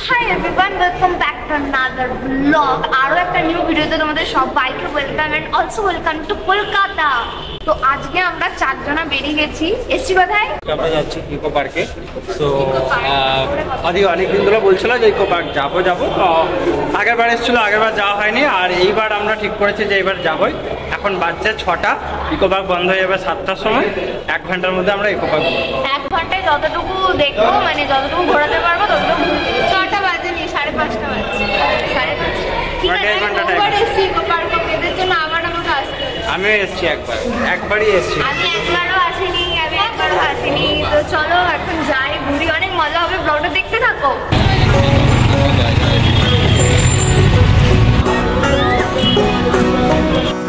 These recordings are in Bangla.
High everyone, welcome back to another blog. আরো একটা নিউ ভিডিওতে তোমাদের সবাইকে welcome and also welcome to Kolkata. তো আজকে আমরা চারজনা বেরিয়ে গেছি। এসছি কোথায়? আমরা যাচ্ছি ইকো পার্কে। তো আদি অনেকদিন ধরে বলছিল যে ইকো পার্ক যাবো তো আগেরবার এসেছিল, আগেরবার যাওয়া হয়নি, আর এইবার আমরা ঠিক করেছি যে এইবার যাবোই। এখন বাজছে 6টা, ইকো পার্ক বন্ধ হয়ে যাবে 7টার সময়। 1 ঘন্টার মধ্যে আমরা ইকো পার্ক 1 ঘন্টায় যতটুকু দেখবো, মানে যতটুকু ঘোরাতে পারবো ততটুকু। 6টা বাজেনি, 5:30টা বাজছে। 5:30 ঠিক আছে। একবার এসছি ইকো পার্ক, এদের জন্য আবার আমাকে আসতে হবে। আমিও এসেছি একবারই এসেছি। আমি একবারও আসিনি। তো চলো এখন যাই, ঘুরি, অনেক মজা হবে। ব্লগটা দেখতে থাকো।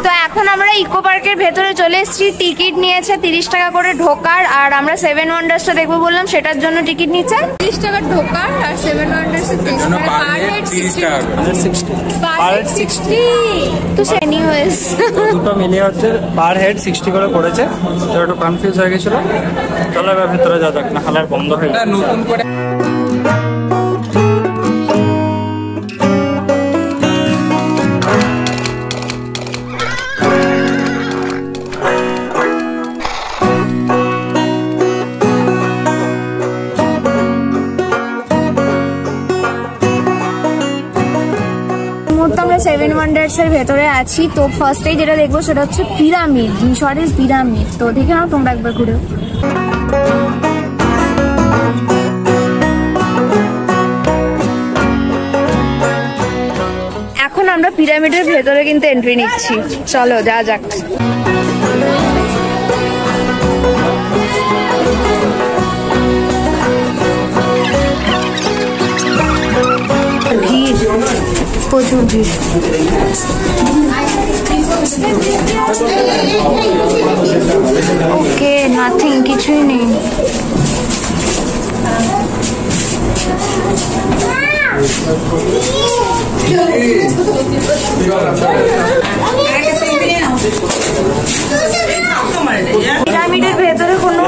তো এখন আমরা ইকো পার্কের ভেতরে চলে এসেছি। টিকিট নিয়েছে 30 টাকা করে ঢোকার, আর আমরা 7 ওয়ান্ডার্সটা দেখবো বললাম, সেটার জন্য টিকিট নিচ্ছে 30 টাকা ঢোকার, আর 7 ওয়ান্ডার্স পার হেড 60। তো এনিওয়েজ দুটো মিলিয়ে হচ্ছে পার হেড 60 করে পড়েছে। তো একটু কনফিউজ হয়ে গেছিল। চলো এবার ভেতরে যা যাক, না হালার বন্ধ হয়ে যায় নতুন করে। আমরা 7 ওয়ান্ডার্স এর ভেতরে আছি। তো ফার্স্টেই যেটা দেখবো সেটা হচ্ছে পিরামিড, মিশরের পিরামিড। তো দেখে নাও তোমরা একবার ঘুরে। এখন আমরা পিরামিডের ভেতরে কিন্তু এন্ট্রি নিচ্ছি। চলো যা যাক। প্রচুর ভিড়। ওকে, নাথিং, কিছুই নেই। পিরামিডের ভেতরে কোনো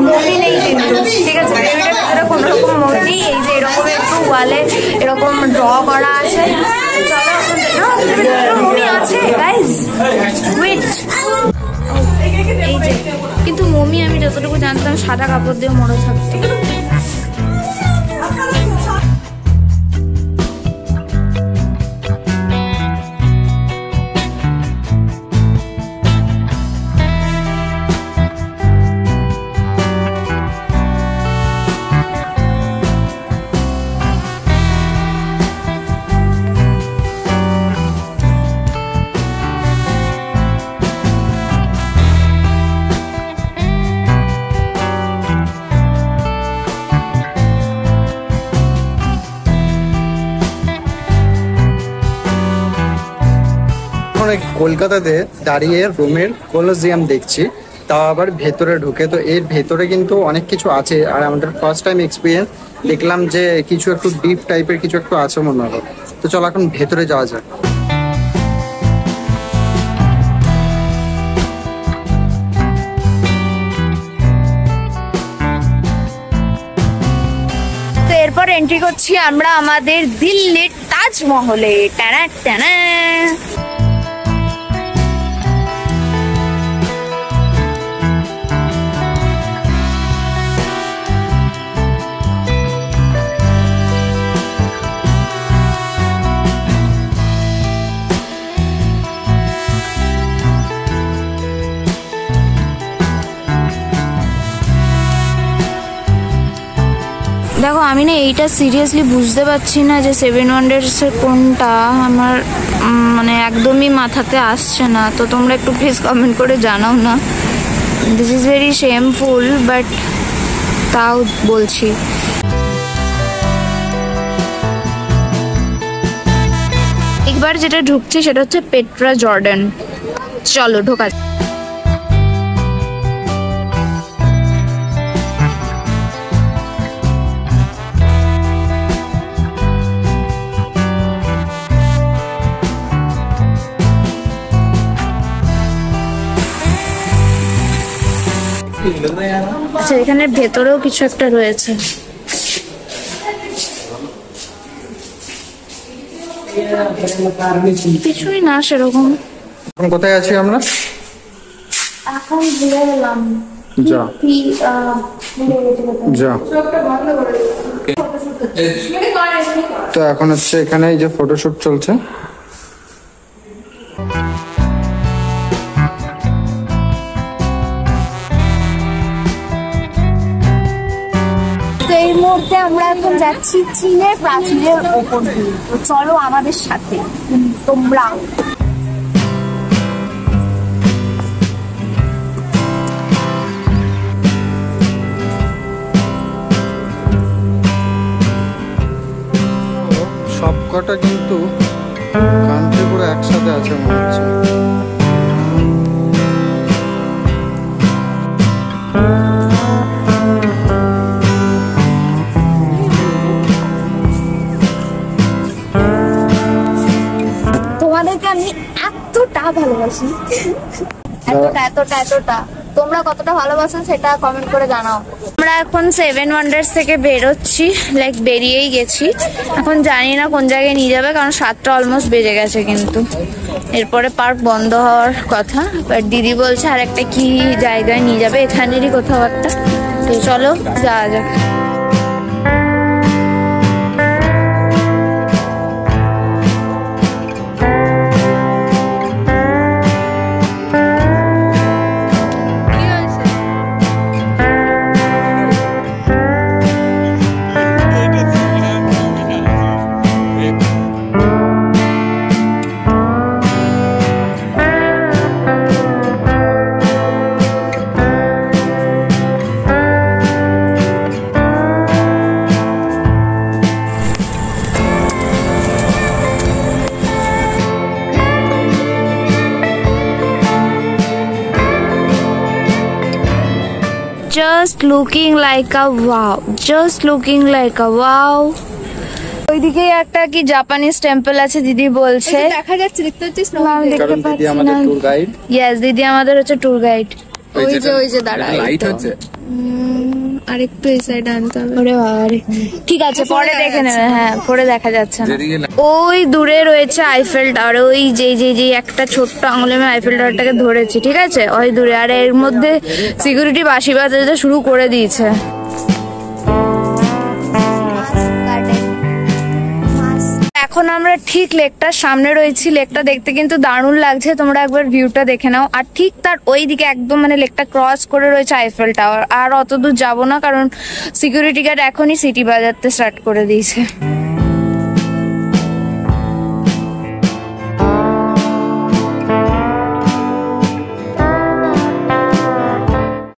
মমি নেই কিন্তু, ঠিক আছে? পিরামিডের ভেতরে কোনো রকম মমি নেই। এই যে এরকম একটু ওয়ালে এরকম ড্র করা আছে। চলো, মমি আছে গাইস, ওয়েট। এই যে, কিন্তু মমি আমি যতটুকু জানতাম সাদা কাপড় দিয়ে মোড়া থাকতো। কলকাতাতে দাঁড়িয়ে রোমের কলোজিয়াম দেখছি, তাও আবার ভেতরে ঢুকে। তো এর ভেতরে কিন্তু অনেক কিছু আছে, আর আমাদের ফার্স্ট টাইম এক্সপিরিয়েন্স। দেখলাম যে কিছু একটু ডিপ টাইপের কিছু একটু আছে মনে হলো। তো চলো এখন ভেতরে যাওয়া যাক। তো এরপর এন্ট্রি করছি আমরা আমাদের দিল্লির তাজমহলে। টানা টানা। দেখো, আমি না এইটা সিরিয়াসলি বুঝতে পারছি না যে 7 ওয়ান্ডার্স এর কোনটা। আমার মানে একদমই মাথাতে আসছে না। তো তোমরা একটু প্লিজ কমেন্ট করে জানাও না। This is very shameful, but তাও বলছি। একবার যেটা ঢুকছে সেটা হচ্ছে পেট্রা জর্ডান। চলো ঢোকা। আচ্ছা, এখানে ভেতরেও কিছু একটা রয়েছে। কিছুই না সেরকম। এখন কোথায় আছি আমরা? এখন ভুলে গেলাম যা যা। তো এখন হচ্ছে এখানে এই যে ফটোশুট চলছে। তো এই মুহূর্তে আমরা এখন যাচ্ছি চীনের প্রাচীরের ওপর দিয়ে। তো চলো আমাদের সাথে তোমরা। সবকটা কিন্তু কান্ট্রি পুরো একসাথে আছে মনে হচ্ছে। তোমাদেরকে আমি এতটা ভালোবাসি, এতটা তোমরা কতটা ভালোবাসো সেটা কমেন্ট করে জানাও। আমরা এখন 7 ওয়ান্ডার্স থেকে বেরোচ্ছি, লাইক বেরিয়েই গেছি। এখন জানি না কোন জায়গায় নিয়ে যাবে, কারণ 7টা অলমোস্ট বেজে গেছে, কিন্তু এরপরে পার্ক বন্ধ হওয়ার কথা। বাট দিদি বলছে আর একটা কি জায়গায় নিয়ে যাবে, এখানেরই কোথাও একটা। তো চলো যাওয়া যাক। Just looking like a wow, just looking like a wow. ওইদিকে একটা কি জাপানিজ টেম্পল আছে দিদি বলছে, দেখা যাচ্ছে, দেখতে পাচ্ছিস না? আমি দেখতে পাচ্ছি না। ইয়েস, দিদি আমাদের হচ্ছে ট্যুর গাইড। ওই যে দাঁড়া, লাইট হচ্ছে, আরেকটু এই সাইডে আনতে হবে। ওরে বাবারে, ঠিক আছে পরে দেখে নেবে। হ্যাঁ, পরে দেখা যাচ্ছে না। ওই দূরে রয়েছে আইফেল টাওয়ার, ওই যে একটা ছোট্ট আঙুলে আমি আইফেল টাওয়ারটাকে ধরেছি, ঠিক আছে, ওই দূরে। আর এর মধ্যে সিকিউরিটি বাঁশি বাজাতে শুরু করে দিয়েছে। এখন আমরা ঠিক লেকটার সামনে রয়েছি। লেকটা দেখতে কিন্তু দারুণ লাগছে, তোমরা একবার ভিউটা দেখে নাও। আর ঠিক তার ওইদিকে একদম মানে লেকটা ক্রস করে রয়েছে আইফেল টাওয়ার। আর অত দূর যাবো না, কারণ সিকিউরিটি গার্ড এখনই সিটি বাজাতে স্টার্ট করে দিয়েছে।